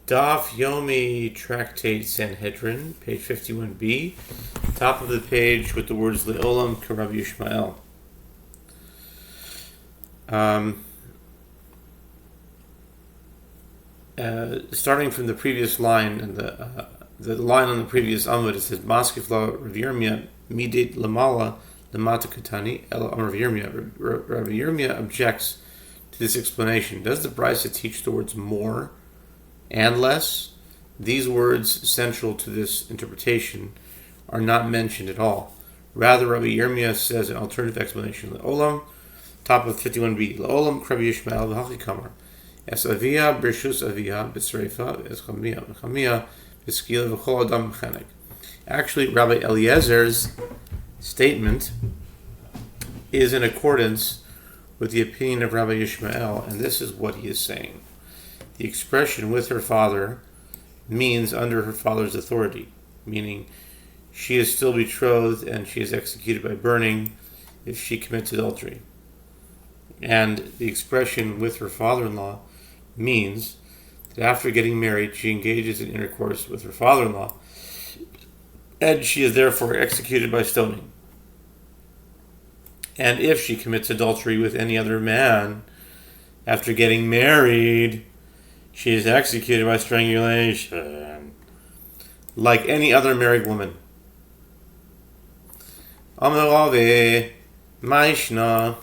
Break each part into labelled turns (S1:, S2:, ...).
S1: Daf Yomi Tractate Sanhedrin, page 51b, top of the page with the words Le'olam Karav Yishmael. Starting from the previous line, and the line on the previous Amud, it says Maskif La Rav Yirmiyah Midit Lamala Lamata Katani El Rav Yirmiyah. Rav Yirmiyah objects to this explanation. Does the Brisa teach the words more and less? These words central to this interpretation are not mentioned at all. Rather, Rabbi Yirmiyah says an alternative explanation. Le'olam, top of 51b. Le'olam Krav Yishmael v'hachi kamar. Es aviyah b'rshus aviyah b'tzreifa es chamiyah b'skila v'chol adam b'chenek. Actually, Rabbi Eliezer's statement is in accordance with the opinion of Rabbi Yishmael, and this is what he is saying. The expression with her father means under her father's authority, meaning she is still betrothed and she is executed by burning if she commits adultery. And the expression with her father-in-law means that after getting married, she engages in intercourse with her father-in-law, and she is therefore executed by stoning. And if she commits adultery with any other man after getting married, she is executed by strangulation, like any other married woman. Amarave, Maishna,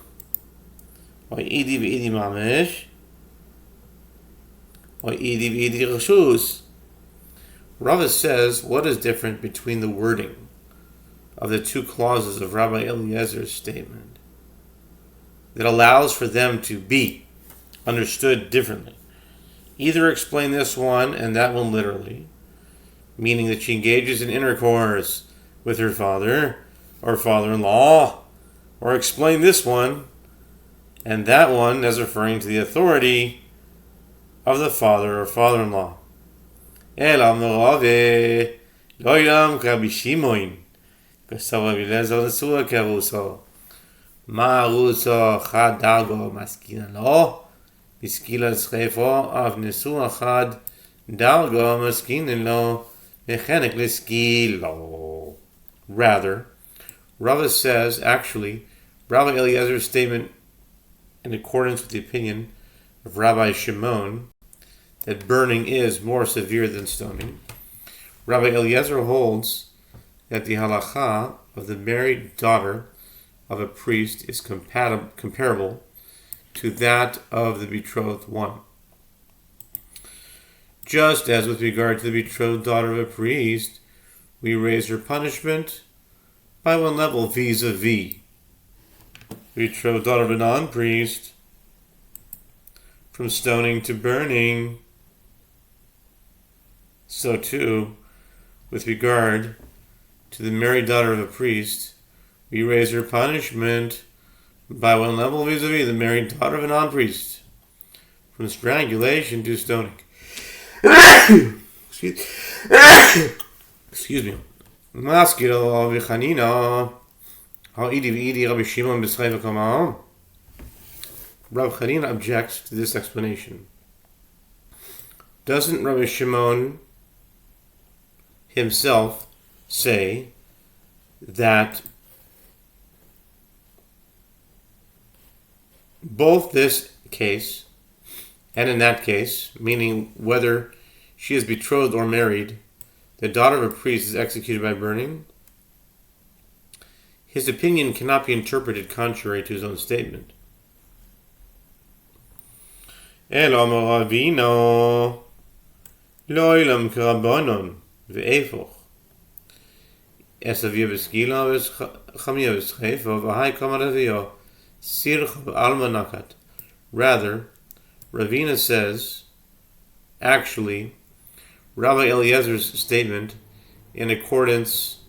S1: or Idi v'Idi Mamish, or Idi v'Idi Rashus. Rava says, what is different between the wording of the two clauses of Rabbi Eliezer's statement that allows for them to be understood differently? Either explain this one and that one literally, meaning that she engages in intercourse with her father or father-in-law, or explain this one and that one as referring to the authority of the father or father-in-law. Elam norave loyam Rabbi Shimon k'sav Eliezer l'sura keruso ma'aruso chadago maskina lo. Rather, Rava says, actually, Rabbi Eliezer's statement, in accordance with the opinion of Rabbi Shimon, that burning is more severe than stoning, Rabbi Eliezer holds that the halacha of the married daughter of a priest is comparable to that of the betrothed one. Just as with regard to the betrothed daughter of a priest, we raise her punishment by one level vis-a-vis betrothed daughter of a non-priest, from stoning to burning. So too, with regard to the married daughter of a priest, we raise her punishment by one level vis-a-vis the married daughter of a non-priest, from strangulation to stoning. Excuse me. Maskil v'chanina ha'idi v'idi Rabbi Shimon b'schei v'kamah. Rabbi Chanina objects to this explanation. Doesn't Rabbi Shimon himself say that both this case and in that case, meaning whether she is betrothed or married, the daughter of a priest is executed by burning? His opinion cannot be interpreted contrary to his own statement. Elo moravino loilam karabonon ve'efoch esavia v'skila v'chamia v'schefo v'hai kamaravio sirch v'alma nakat. Rather, Ravina says, actually, Rabbi Eliezer's statement, in accordance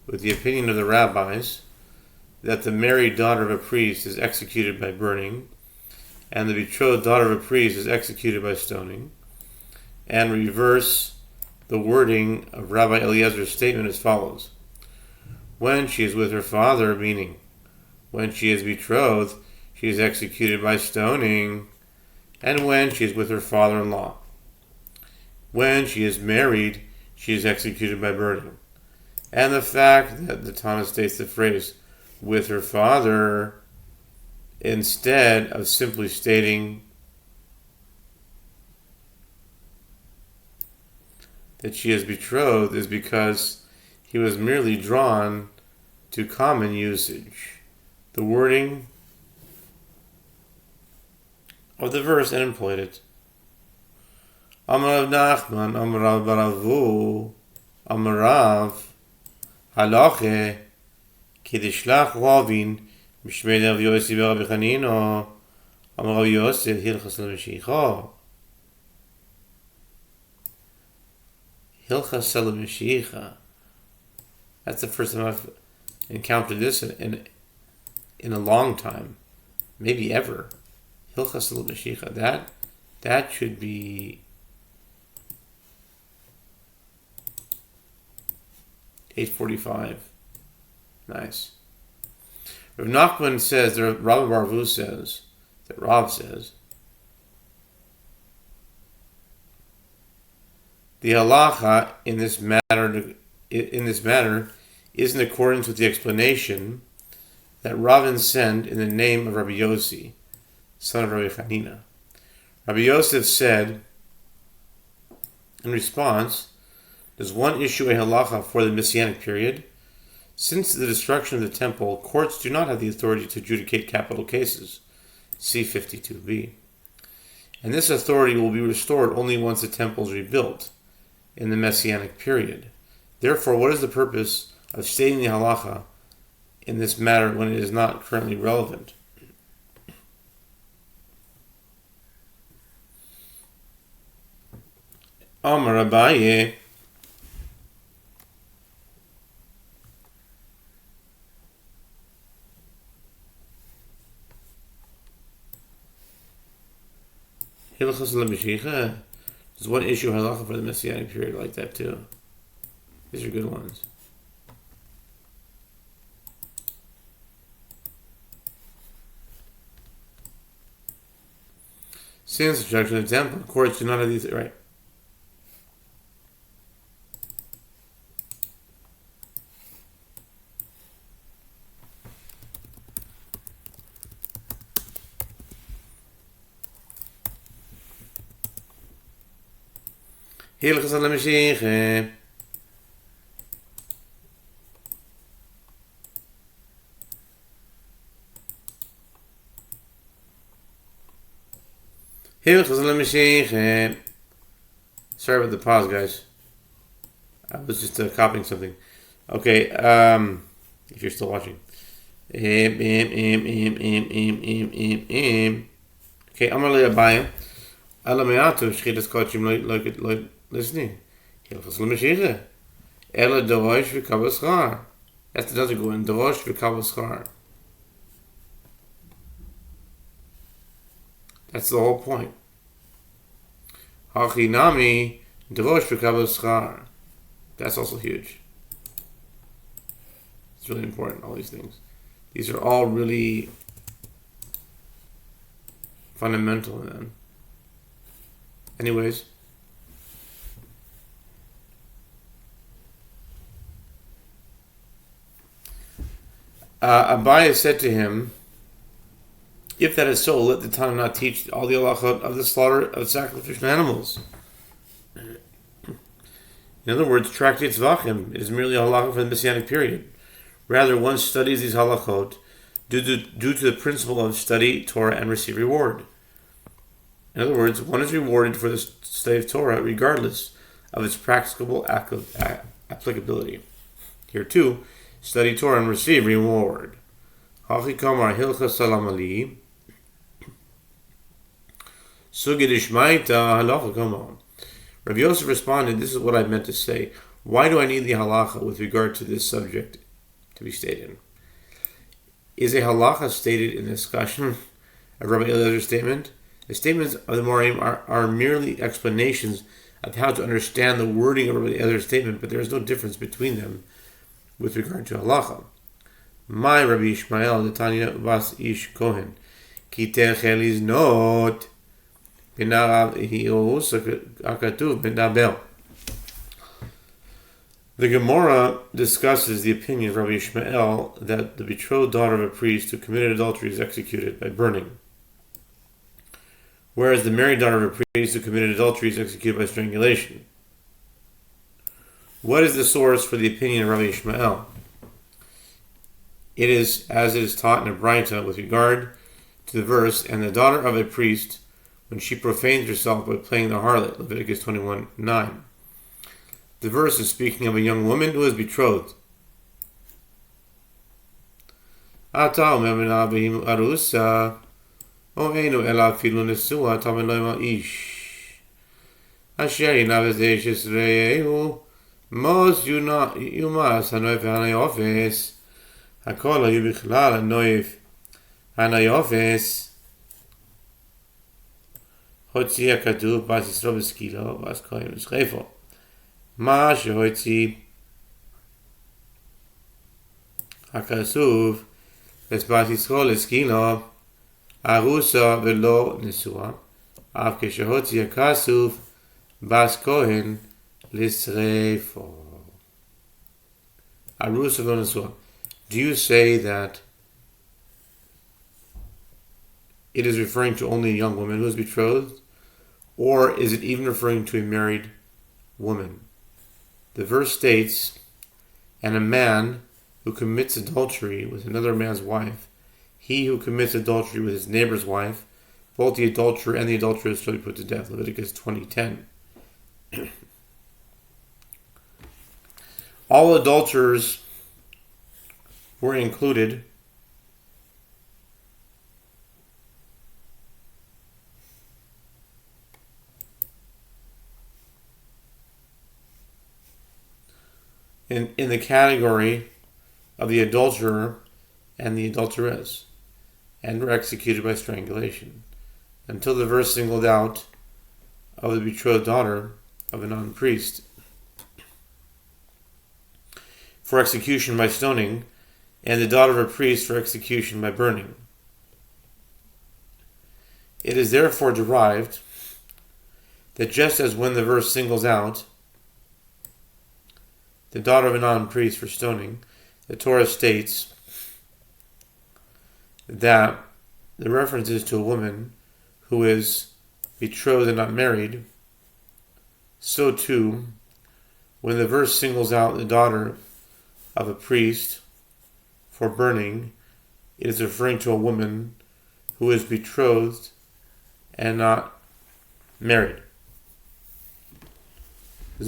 S1: with the opinion of the rabbis, that the married daughter of a priest is executed by burning, and the betrothed daughter of a priest is executed by stoning, and reverse the wording of Rabbi Eliezer's statement as follows. When she is with her father, meaning when she is betrothed, she is executed by stoning, and when she is with her father-in-law. When she is married, she is executed by burning. And the fact that the Tana states the phrase with her father instead of simply stating that she is betrothed is because he was merely drawn to common usage, the wording of the verse, and employed it. Amarav Nachman, Amarav Baravu, Amarav Halache, Kidishlach Ravin, Mishmei Rav Yossi Barav Chanino, Amarav Yosef Hilchas L'Mashiach. Hilchas L'Mashiach. That's the first time I've encountered this in a long time, maybe ever. Hilchas L'Mashiach. That should be 845. Nice. Rav Nachman says, Rav Barvu says, that Rav says, the halacha in this matter is in accordance with the explanation that Ravin sent in the name of Rabbi Yossi, son of Rabbi Chanina. Rabbi Yosef said, in response, does one issue a halacha for the Messianic period? Since the destruction of the temple, courts do not have the authority to adjudicate capital cases. See 52b. And this authority will be restored only once the temple is rebuilt in the Messianic period. Therefore, what is the purpose of stating the halacha in this matter when it is not currently relevant? Amar Abaye, Hilchas L'Mashiach. There's one issue halacha for the Messianic period like that too. These are good ones. Since the destruction of the temple, courts do not have these right. Hilchas L'Mashiach. Hilchas L'Mashiach. Sorry about the pause, guys. I was just copying something. Okay, if you're still watching. Okay, Amar Abaye. Alameatu shchitas kochim like listening. Hilchas L'Mashiach. Ela dorosh v'kabel schar. That's another good one. Dorosh v'kabel schar. That's the whole point. Hachinami dorosh v'kabel schar. That's also huge. It's really important, all these things. These are all really fundamental, man. Anyways. Abaye said to him, if that is so, let the Tana not teach all the halachot of the slaughter of sacrificial animals. In other words, tractate Zvachim, it is merely a halachah for the Messianic period. Rather, one studies these halachot due to the principle of study Torah and receive reward. In other words, one is rewarded for the study of Torah regardless of its practicable applicability. Here too, study Torah and receive reward. Hachikamar hilchas salam ali. Sugidishmaita halacha kamar. Rav Yosef responded, this is what I meant to say. Why do I need the halacha with regard to this subject to be stated? Is a halacha stated in the discussion of Rabbi Eliezer's statement? The statements of the Morim are merely explanations of how to understand the wording of Rabbi Eliezer's statement, but there is no difference between them with regard to halacha. My Rabbi Ishmael, the Tanya Bas Ish Kohen, Kiter Cheliz Not. The Gemara discusses the opinion of Rabbi Ishmael that the betrothed daughter of a priest who committed adultery is executed by burning, whereas the married daughter of a priest who committed adultery is executed by strangulation. What is the source for the opinion of Rabbi Ishmael? It is as it is taught in a Braita with regard to the verse, and the daughter of a priest, when she profanes herself by playing the harlot, Leviticus 21:9. The verse is speaking of a young woman who is betrothed. Ata omer menavim arusa, omeinu ela filu nesua tamenoima ish. Asher yinav eshes reyehu, mos yumas hanoif hanayofes, hakol hayu bichlal hanoif hanayofes, hotzi hakatuv bas yisro b'skilo, bas kohen b'schefo. Ma shehoitzi hakasuv esbat Yisrael eskino arusa velo nesua av keshehotzi hakasuv bas kohen lisreifo. Arusa velo nesua. Do you say that it is referring to only a young woman who is betrothed, or is it even referring to a married woman? The verse states, and a man who commits adultery with another man's wife, he who commits adultery with his neighbor's wife, both the adulterer and the adulteress shall be put to death. Leviticus 20:10. All adulterers were included in the category of the adulterer and the adulteress, and were executed by strangulation, until the verse singled out of the betrothed daughter of a non-priest for execution by stoning, and the daughter of a priest for execution by burning. It is therefore derived that just as when the verse singles out the daughter of a non-priest for stoning, the Torah states that the reference is to a woman who is betrothed and not married. So too, when the verse singles out the daughter of a priest for burning, it is referring to a woman who is betrothed and not married. The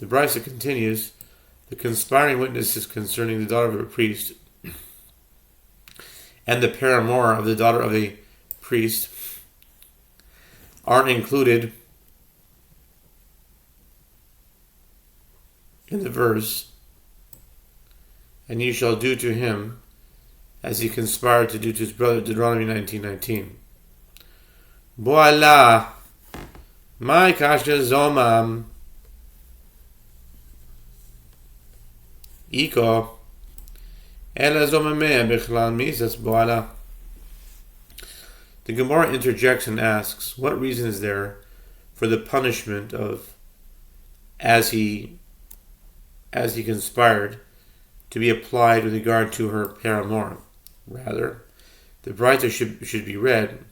S1: Brisa continues, the conspiring witnesses concerning the daughter of a priest and the paramour of the daughter of a priest aren't included in the verse, and you shall do to him as he conspired to do to his brother, Deuteronomy 19:19. Boala, my kasha zomam, iko, ela zomameh bichlal misas boala. The Gemara interjects and asks, what reason is there for the punishment of as he conspired to be applied with regard to her paramour? Rather, the Braita should be read,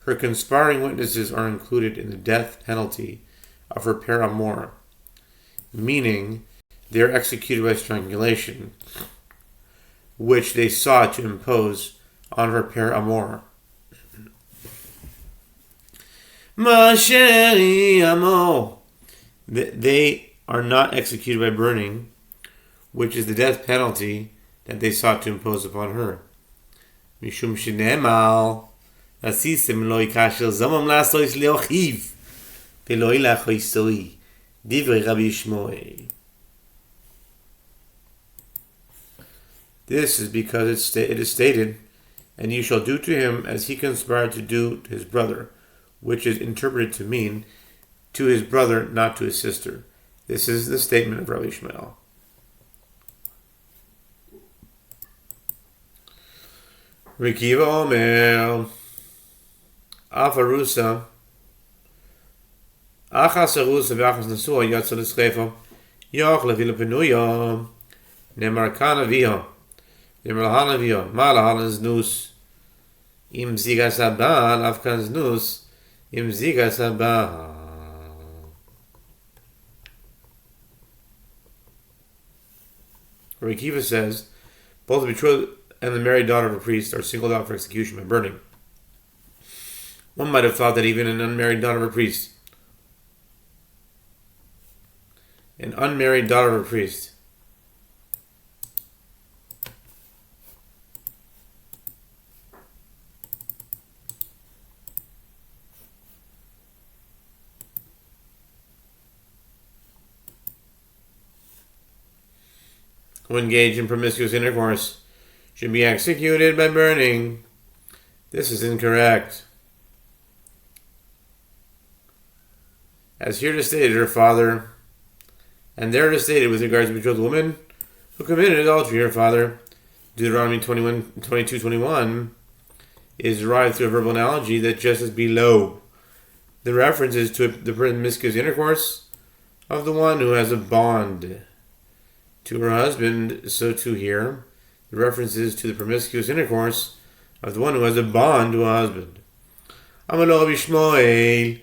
S1: her conspiring witnesses are included in the death penalty of her paramour, meaning they are executed by strangulation, which they sought to impose on her paramour. They are not executed by burning, which is the death penalty that they sought to impose upon her. Mishum shenemal asisim lo ikashel zamam lasois leochiv velo ilachoisoi divrei Rabbi Shmuel. This is because it is stated, and you shall do to him as he conspired to do to his brother, which is interpreted to mean to his brother, not to his sister. This is the statement of Rabbi Ishmael. Rabbi Kiva Omer, Afarusa, Achas Arusa v'Achas Nesua Yatsa L'Schefo, Yoch Levila Penuya, Nemar Kana Viha, Nemar Lahana Viha, Ma Lahana Znus, Im Zigas Abal, Afkan Znus, Im Zigas Abal. Rabbi Kiva says, both the betrothed and the married daughter of a priest are singled out for execution by burning. One might have thought that even an unmarried daughter of a priest, who engage in promiscuous intercourse should be executed by burning. This is incorrect. As here stated, her father, and there stated with regards to betrothed woman who committed adultery, her father, Deuteronomy 22:21, is derived through a verbal analogy that just as below. The reference is to the promiscuous intercourse of the one who has a bond to her husband, so too here, the reference is to the promiscuous intercourse of the one who has a bond to a husband. Amalo Bishmoel,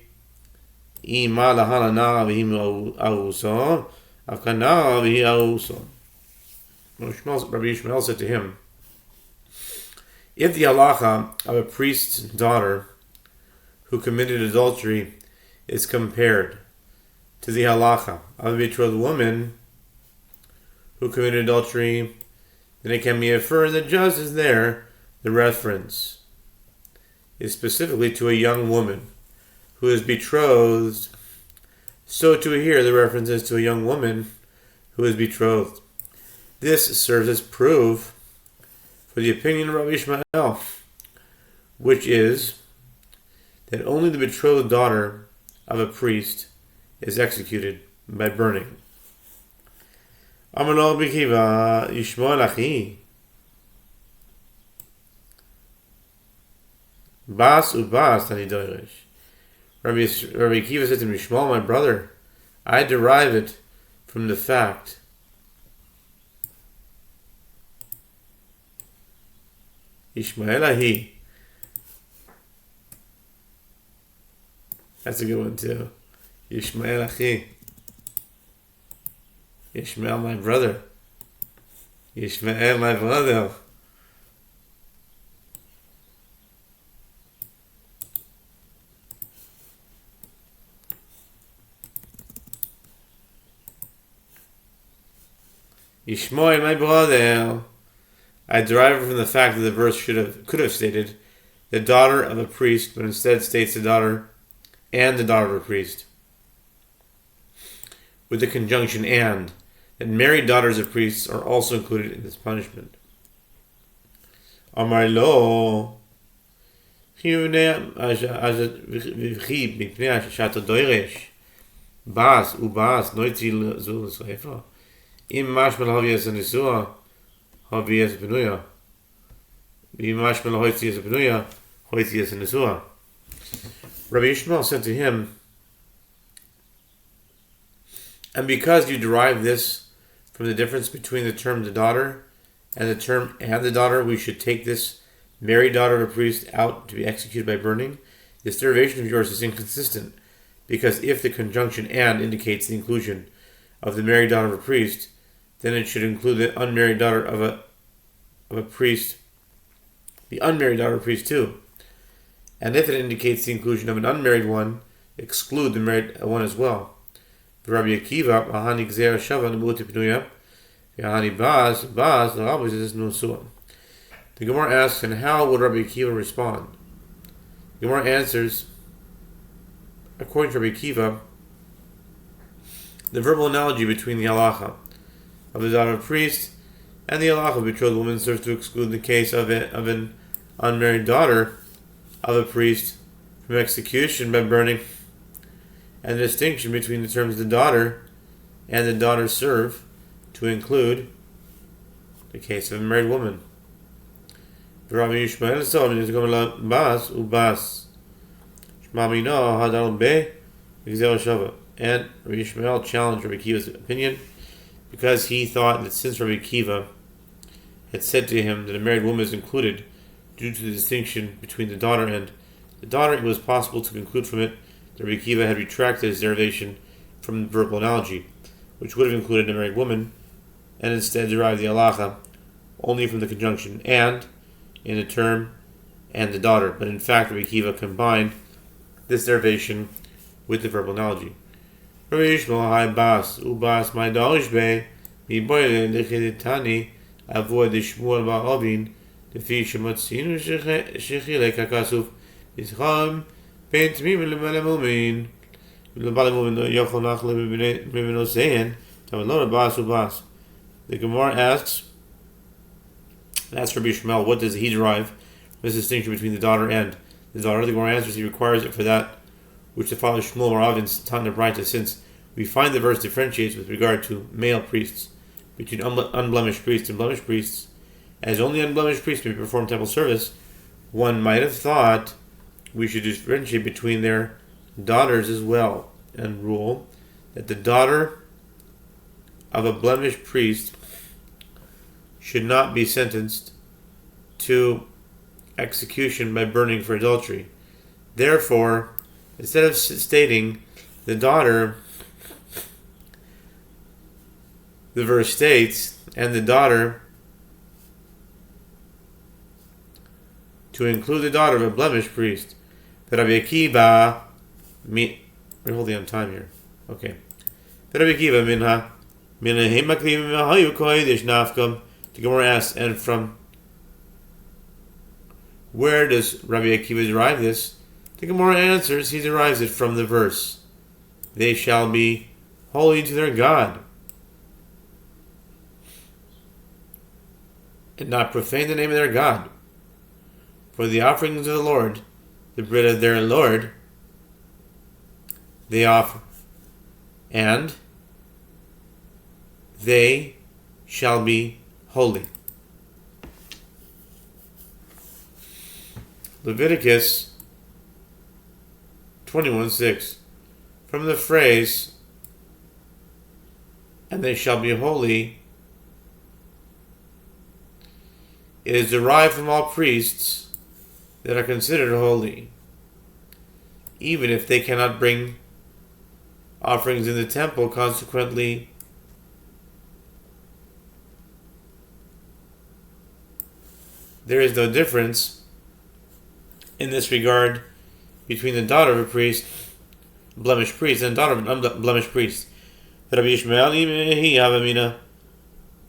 S1: Ima Lahalana Vihim Auso, Afkana Vihi Auso. Rabbi Yishmael said to him, if the halacha of a priest's daughter who committed adultery is compared to the halacha of a betrothed woman who committed adultery, then it can be inferred that just as there, the reference is specifically to a young woman who is betrothed, so to here the reference is to a young woman who is betrothed. This serves as proof for the opinion of Rabbi Ishmael, which is that only the betrothed daughter of a priest is executed by burning. Amalo B'Kiva Yishmael Achi Bas Ubas Tani Doirish. Rabbi Kiva said to me, Yishmael, my brother, I derive it from the fact Yishmael Ahi. That's a good one too. Yishmael Achi. Yishmael, my brother. Yishmael, my brother. Yishmael, my brother. I derive it from the fact that the verse could have stated the daughter of a priest, but instead states the daughter and the daughter of a priest, with the conjunction and, that married daughters of priests are also included in this punishment. Amar lo, bas ubas noitzi zul schreifer im mashmal havies nisua havies benuya im mashmal hoitzies benuya hoitzies nisua. Rabbi Ishmael said to him, and because you derive this from the difference between the term the daughter and the term and the daughter, we should take this married daughter of a priest out to be executed by burning. This derivation of yours is inconsistent, because if the conjunction and indicates the inclusion of the married daughter of a priest, then it should include the unmarried daughter of a priest, the unmarried daughter of a priest too. And if it indicates the inclusion of an unmarried one, exclude the married one as well. Rabbi Akiva, Ahani Gzer Shava Nemuti Pnuya, Ahani Bas, the Rabbi says Nusua. The Gemara asks, and how would Rabbi Akiva respond? The Gemara answers, according to Rabbi Akiva, the verbal analogy between the halacha of the daughter of a priest and the halacha of betrothed woman serves to exclude the case of an unmarried daughter of a priest from execution by burning, and the distinction between the terms the daughter and the daughter serve to include the case of a married woman. Rabbi Yishmael saw him, bas ubas. Shmamino hadal be Yehoshua. And Rabbi Yishmael challenged Rabbi Akiva's opinion because he thought that since Rabbi Akiva had said to him that a married woman is included due to the distinction between the daughter and the daughter, it was possible to conclude from it that Rabbi Akiva had retracted his derivation from the verbal analogy, which would have included a married woman, and instead derived the halacha only from the conjunction and in the term and the daughter. But in fact, Rabbi Akiva combined this derivation with the verbal analogy. Rabbi Yishmael hai bas ubas my dalish be mi boyle dechiditani avoid the shmuel ba'avin defi shemotzinu shechilek hakasuf ischam ben tmim lebalamumin lebalamumin no yochol nachle b'menosein tamalora bas ubas. The Gemara asks Rabbi Yishmael, what does he derive from this distinction between the daughter and the daughter? The Gemara answers he requires it for that which the father Shmuel or Avin's Tana Braita, since we find the verse differentiates with regard to male priests between unblemished priests and blemished priests. As only unblemished priests may perform temple service, one might have thought we should differentiate between their daughters as well, and rule that the daughter of a blemished priest should not be sentenced to execution by burning for adultery. Therefore, instead of stating the daughter, the verse states, and the daughter, to include the daughter of a blemished priest. Rabbi Akiva, we're holding on time here. Okay. Rabbi Akiva minha hemaklim hayu kodesh nafkam. The Gemara asks, and from where does Rabbi Akiva derive this? The Gemara answers, he derives it from the verse, they shall be holy to their God, and not profane the name of their God. For the offerings of the Lord, the bread of their Lord, they offer, and they shall be holy. Leviticus 21:6. From the phrase, and they shall be holy, it is derived from all priests that are considered holy, even if they cannot bring offerings in the temple. Consequently, there is no difference in this regard between the daughter of a priest, blemished priest, and the daughter of an unblemished priest. Rabbi Yishmael hi havamina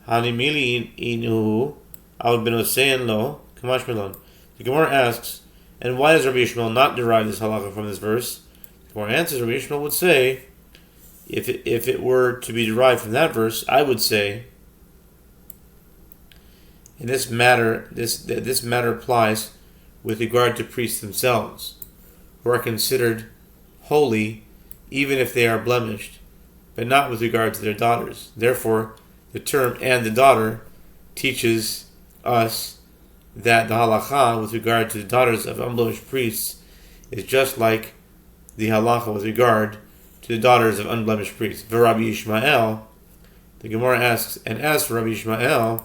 S1: hanimili inu al benosein lo kamash melon. The Gemara asks, and why does Rabbi Yishmael not derive this halacha from this verse? The Gemara answers, Rabbi Yishmael would say, if it were to be derived from that verse, I would say, in this matter, this matter applies with regard to priests themselves, who are considered holy even if they are blemished, but not with regard to their daughters. Therefore, the term "and the daughter" teaches us that the halacha with regard to the daughters of unblemished priests is just like the halacha with regard to the daughters of unblemished priests. For Rabbi Yishmael, the Gemara asks, and as for Rabbi Yishmael,